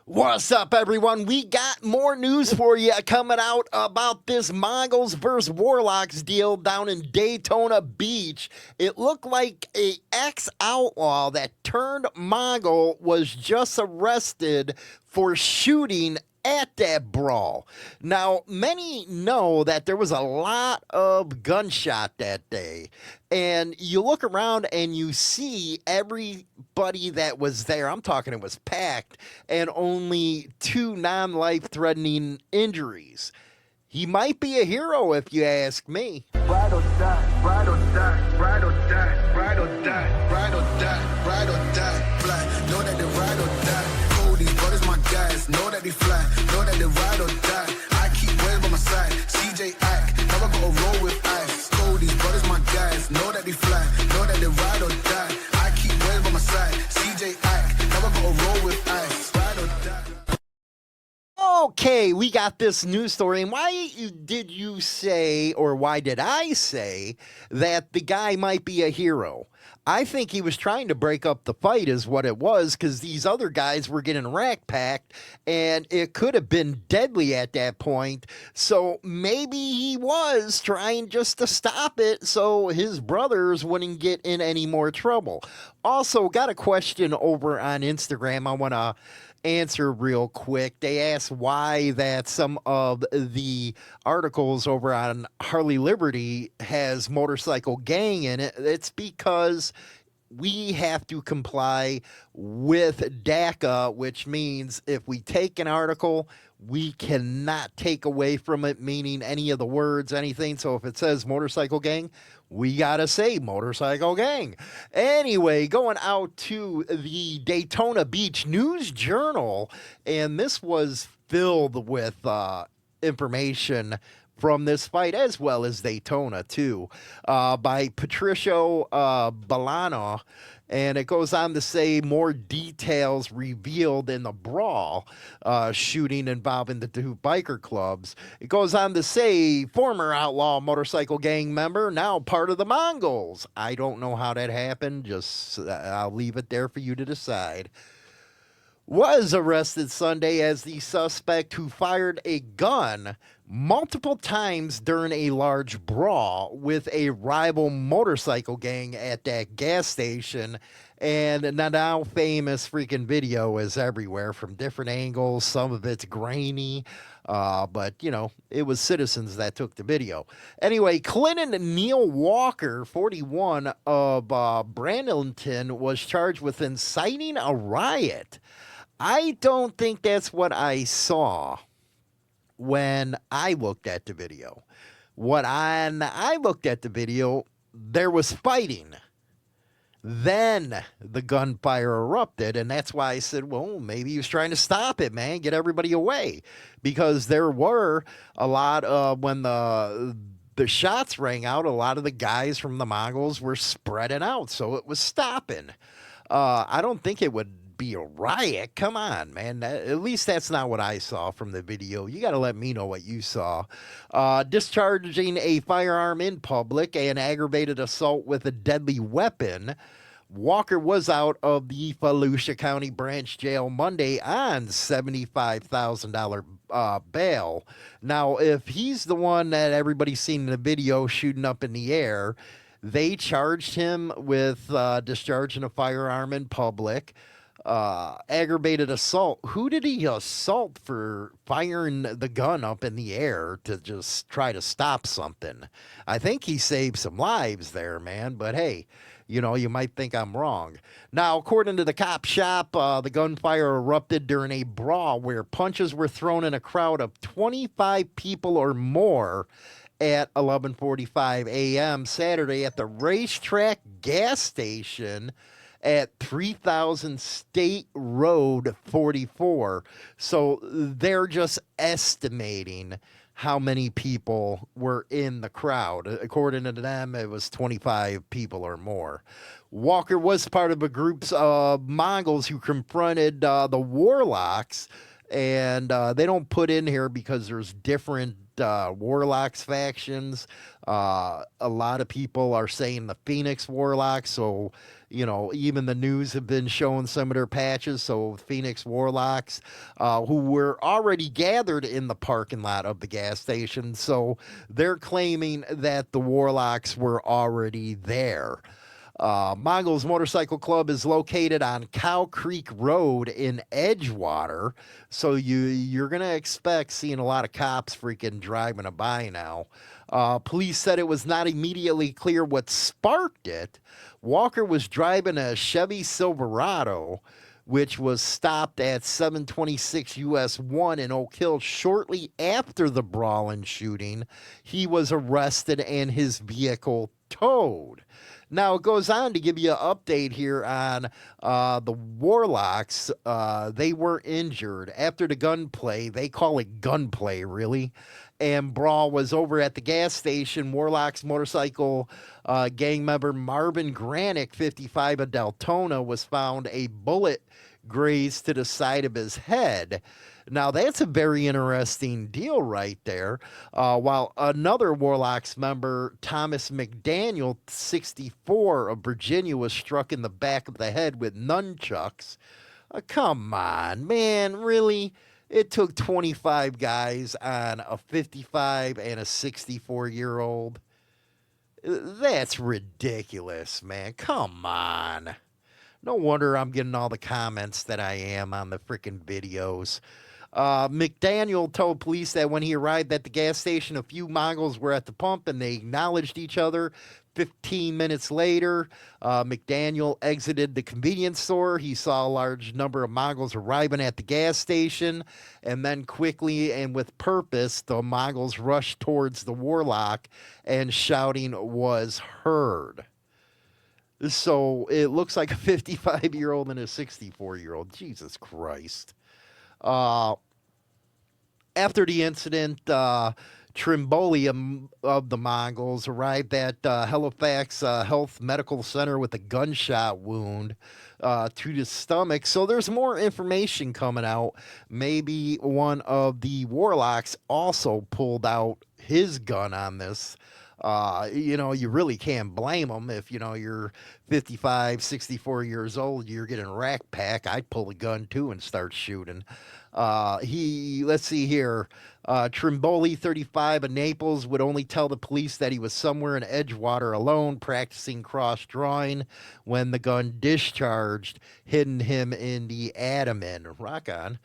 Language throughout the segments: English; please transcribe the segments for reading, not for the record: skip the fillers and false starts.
What's up, everyone? We got more news for you coming out about this Mongols versus Warlocks deal down in Daytona Beach. It looked like a ex-outlaw that turned Mongol was just arrested for shooting at that brawl. Now, many know that there was a lot of gunshot that day, and you look around and you see everybody that was there. I'm talking it was packed, and only two non-life-threatening injuries. He might be a hero if you ask me. Ride or die, ride or die, ride or die, ride or die, ride or die, ride or die, fly. Know that they ride or die. These brothers my guys, know that they fly, know that they ride or die. I keep well by my side, CJ Ack, never gotta roll with ice. These brothers my guys, know that they fly, know that they ride or die. I keep well by my side, CJ Ack, never gotta roll with ice. Ride or die. Okay, we got this news story, and why did you say, or why did I say, that the guy might be a hero? I think he was trying to break up the fight is what it was, because these other guys were getting rack-packed, and it could have been deadly at that point, so maybe he was trying just to stop it so his brothers wouldn't get in any more trouble. Also, got a question over on Instagram I want to answer real quick. They asked why that some of the articles over on Harley Liberty has motorcycle gang in it. It's because we have to comply with DACA, which means if we take an article, we cannot take away from it, meaning any of the words, anything. So if it says motorcycle gang, we got to say motorcycle gang. Anyway, going out to the Daytona Beach News Journal, and this was filled with information from this fight, as well as Daytona, too, by Patricio Balano. And it goes on to say more details revealed in the brawl shooting involving the two biker clubs. It goes on to say former outlaw motorcycle gang member, now part of the Mongols. I don't know how that happened. Just I'll leave it there for you to decide. Was arrested Sunday as the suspect who fired a gun multiple times during a large brawl with a rival motorcycle gang at that gas station. And the now famous freaking video is everywhere from different angles. Some of it's grainy, but, you know, it was citizens that took the video. Anyway, Clinton Neil Walker, 41, of Brandonton, was charged with inciting a riot. I don't think that's what I saw when I looked at the video. When I looked at the video, there was fighting. Then the gunfire erupted, and that's why I said, well, maybe he was trying to stop it, man, get everybody away. Because there were a lot of, when the shots rang out, a lot of the guys from the Mongols were spreading out, so it was stopping. I don't think it would be a riot. Come on, man. At least that's not what I saw from the video. You got to let me know what you saw. Discharging a firearm in public and aggravated assault with a deadly weapon. Walker was out of the Volusia County branch jail Monday on $75,000 bail. Now, if he's the one that everybody's seen in the video shooting up in the air, they charged him with discharging a firearm in public. Aggravated assault. Who did he assault for firing the gun up in the air to just try to stop something? I think he saved some lives there, man, but hey, you know, you might think I'm wrong. Now, according to the cop shop, the gunfire erupted during a brawl where punches were thrown in a crowd of 25 people or more at 11:45 a.m. Saturday at the RaceTrac gas station at 3000 State Road 44. So they're just estimating how many people were in the crowd. According to them, it was 25 people or more. Walker was part of a group of Mongols who confronted the Warlocks and they don't put in here because there's different Warlocks factions. A lot of people are saying the Phoenix Warlocks, so even the news have been showing some of their patches. So Phoenix Warlocks, who were already gathered in the parking lot of the gas station, so they're claiming that the Warlocks were already there. Mongols Motorcycle Club is located on Cow Creek Road in Edgewater, so you're gonna expect seeing a lot of cops freaking driving by now. Police said it was not immediately clear what sparked it. Walker was driving a Chevy Silverado, which was stopped at 726 US 1 in Oak Hill shortly after the brawl and shooting. He was arrested and his vehicle towed. Now, it goes on to give you an update here on the Warlocks. They were injured after the gunplay. They call it gunplay, really. And brawl was over at the gas station. Warlocks motorcycle gang member Marvin Granick, 55 of Daytona, was found a bullet grazed to the side of his head. Now, that's a very interesting deal right there. While another Warlocks member, Thomas McDaniel, 64 of Virginia, was struck in the back of the head with nunchucks. Come on, man, really? It took 25 guys on a 55 and a 64-year-old. That's ridiculous, man. Come on. No wonder I'm getting all the comments that I am on the freaking videos. McDaniel told police that when he arrived at the gas station, a few Mongols were at the pump and they acknowledged each other. 15 minutes later, McDaniel exited the convenience store. He saw a large number of Mongols arriving at the gas station, and then quickly and with purpose, the Mongols rushed towards the Warlock and shouting was heard. So it looks like a 55-year-old and a 64-year-old. Jesus Christ. After the incident, Trimbolium of the Mongols arrived at Halifax Health Medical Center with a gunshot wound to the stomach. So there's more information coming out. Maybe one of the Warlocks also pulled out his gun on this. You really can't blame them if, you're 55, 64 years old, you're getting rack pack. I'd pull a gun too and start shooting. Let's see here. Trimboli, 35 of Naples, would only tell the police that he was somewhere in Edgewater alone practicing cross-drawing when the gun discharged, hitting him in the abdomen. Rock on.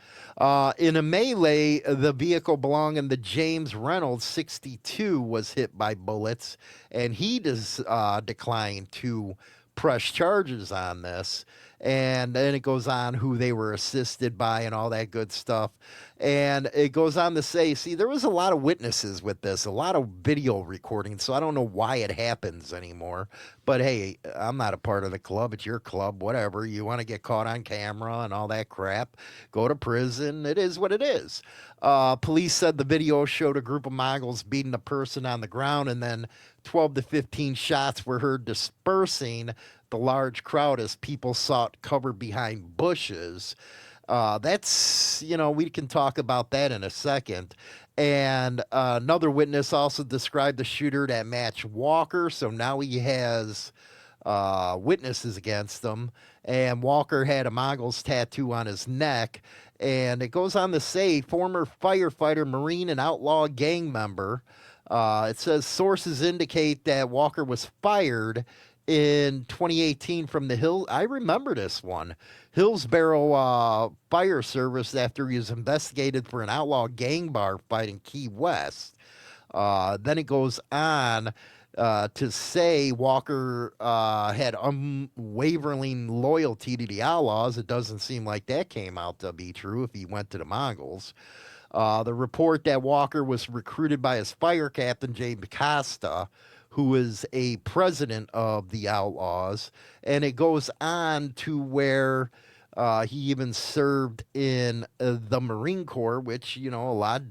In a melee, the vehicle belonging to James Reynolds, 62, was hit by bullets, and he declined to press charges on this. And then it goes on who they were assisted by and all that good stuff. And it goes on to say, see, there was a lot of witnesses with this, a lot of video recording, so I don't know why it happens anymore. But hey, I'm not a part of the club. It's your club, whatever. You want to get caught on camera and all that crap, go to prison. It is what it is. Police said the video showed a group of Mongols beating a person on the ground, and then 12 to 15 shots were heard dispersing the large crowd as people sought cover behind bushes. That's, we can talk about that in a second. And another witness also described the shooter that matched Walker. So now he has witnesses against him. And Walker had a Mongols tattoo on his neck. And it goes on to say, former firefighter, Marine, and outlaw gang member. It says sources indicate that Walker was fired in 2018 from the Hill. I remember this one. Hillsborough Fire Service after he was investigated for an outlaw gang bar fight in Key West. Then it goes on to say Walker had unwavering loyalty to the Outlaws. It doesn't seem like that came out to be true if he went to the Mongols. The report that Walker was recruited by his fire captain, Jay Costa, who is a president of the Outlaws. And it goes on to where he even served in the Marine Corps, which, a lot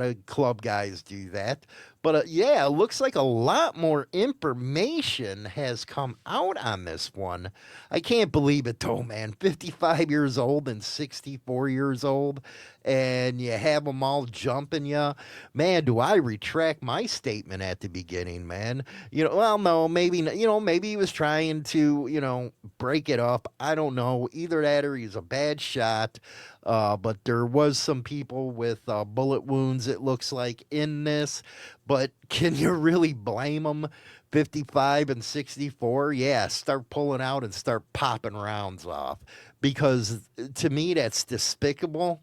of club guys do that. But yeah, it looks like a lot more information has come out on this one. I can't believe it though, man. 55 years old and 64 years old, and you have them all jumping you. Man, do I retract my statement at the beginning, man. Well, no, maybe, maybe he was trying to, break it up. I don't know. Either that or he's a bad shot. But there was some people with bullet wounds, it looks like, in this. But can you really blame them? 55 and 64? Yeah, start pulling out and start popping rounds off. Because to me, that's despicable.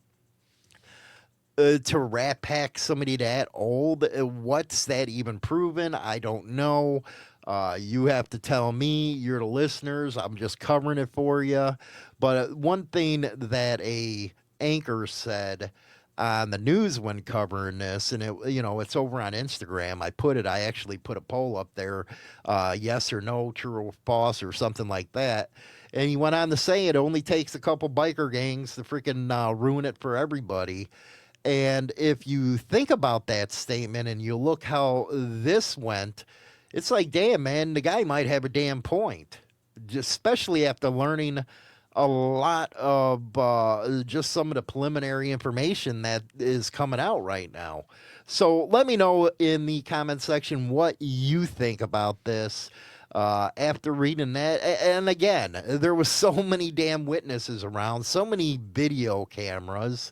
To rat pack somebody that old, what's that even proven? I don't know. You have to tell me. You're the listeners. I'm just covering it for you. But one thing that a anchor said on the news when covering this, and it's over on Instagram. I actually put a poll up there, yes or no, true or false, or something like that. And he went on to say it only takes a couple biker gangs to freaking ruin it for everybody. And if you think about that statement and you look how this went, it's like, damn, man, the guy might have a damn point, especially after learning a lot of just some of the preliminary information that is coming out right now. So let me know in the comment section what you think about this after reading that. And again, there was so many damn witnesses around, so many video cameras.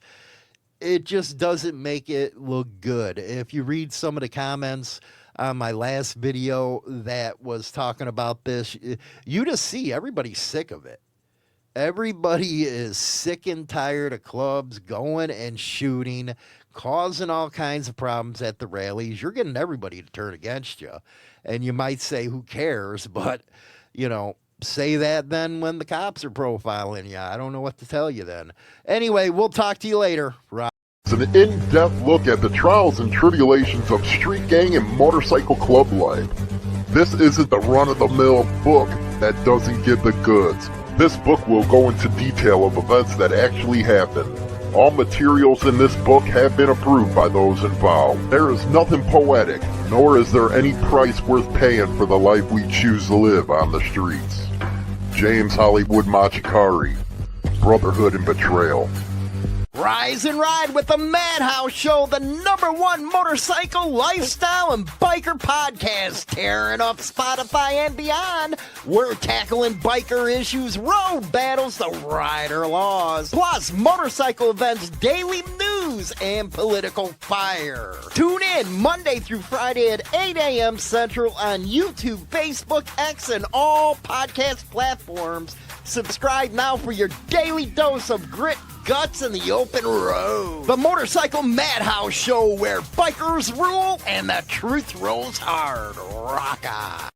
It just doesn't make it look good. If you read some of the comments on my last video that was talking about this, you just see everybody's sick of it. Everybody is sick and tired of clubs going and shooting, causing all kinds of problems at the rallies. You're getting everybody to turn against you. And you might say, who cares? But, say that then when the cops are profiling you. I don't know what to tell you then. Anyway, we'll talk to you later. It's an in-depth look at the trials and tribulations of street gang and motorcycle club life. This isn't the run-of-the-mill book that doesn't give the goods. This book will go into detail of events that actually happened. All materials in this book have been approved by those involved. There is nothing poetic, nor is there any price worth paying for the life we choose to live on the streets. James Hollywood Machikari, Brotherhood and Betrayal. Rise and ride with the Madhouse Show, the #1 motorcycle, lifestyle, and biker podcast, tearing up Spotify and beyond. We're tackling biker issues, road battles, the rider laws, plus motorcycle events, daily news, and political fire. Tune in Monday through Friday at 8 a.m. Central on YouTube, Facebook, X, and all podcast platforms. Subscribe now for your daily dose of grit, guts, and the open road. The Motorcycle Madhouse Show, where bikers rule and the truth rolls hard. Rock on.